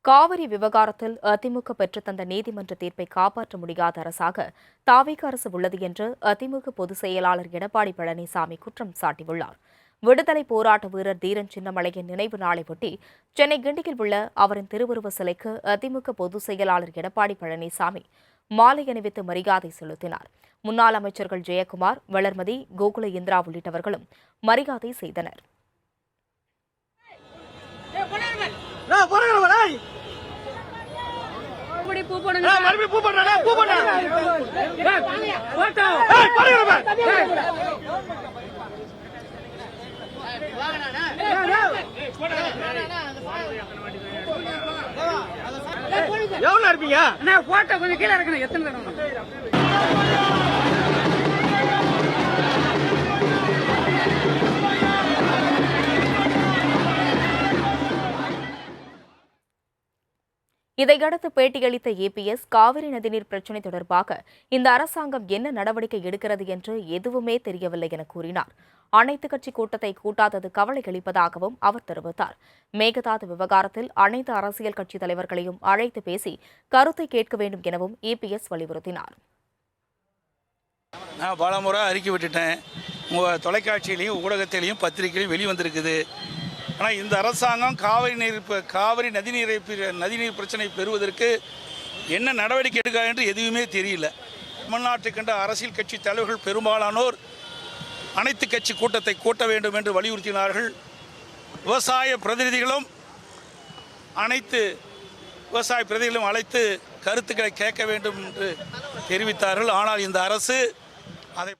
காவிரி விவகாரத்தில் அதிமுக பெற்றுத்தந்த நீதிமன்ற தீர்ப்பை காப்பாற்ற முடியாத அரசாக தாவேக அரசு உள்ளது என்று அதிமுக பொதுச் செயலாளர் எடப்பாடி பழனிசாமி குற்றம் சாட்டியுள்ளார். விடுதலை போராட்ட வீரர் தீரன் சின்னமலையின் நினைவு நாளையொட்டி சென்னை கிண்டியில் உள்ள அவரின் திருவுருவ சிலைக்கு அதிமுக பொதுச் செயலாளர் எடப்பாடி பழனிசாமி மாலை அணிவித்து மரியாதை செலுத்தினார். முன்னாள் அமைச்சர்கள் ஜெயக்குமார், வளர்மதி, கோகுல இந்திரா உள்ளிட்டவர்களும் மரியாதை செய்தனர். எவ்வளவு இருப்பீங்க? போட்டோ கொஞ்சம் கீழே இருக்கணும். எத்தனை இதையடுத்து பேட்டியளித்த EPS, காவிரி நதிநீர் பிரச்சினை தொடர்பாக இந்த அரசாங்கம் என்ன நடவடிக்கை எடுக்கிறது என்று எதுவுமே தெரியவில்லை என கூறினார். அனைத்துக் கட்சி கூட்டத்தை கூட்டாதது கவலை அளிப்பதாகவும் அவர் தெரிவித்தார். மேகதாது விவகாரத்தில் அனைத்து அரசியல் கட்சித் தலைவர்களையும் அழைத்து பேசி கருத்தை கேட்க வேண்டும் எனவும் EPS வலியுறுத்தினார். நான் பல முறை அறிக்கை விட்டுட்டேன். உங்கள் தொலைக்காட்சியிலையும் ஊடகத்திலையும் பத்திரிகையிலையும் வெளிவந்திருக்குது. ஆனால் இந்த அரசாங்கம் காவிரி நதிநீர் பிரச்சனை பெறுவதற்கு என்ன நடவடிக்கை எடுக்க என்று எதுவுமே தெரியல. தமிழ்நாட்டை கண்ட அரசியல் கட்சி தலைவர்கள் பெரும்பாலானோர் அனைத்து கட்சி கூட்டத்தை கூட்ட வேண்டும் என்று வலியுறுத்தினார்கள். விவசாய பிரதிநிதிகளும் அனைத்து விவசாய பிரதிநிதிகளும் அழைத்து கருத்துக்களை கேட்க வேண்டும் என்று தெரிவித்தார்கள். ஆனால் இந்த அரசு அதை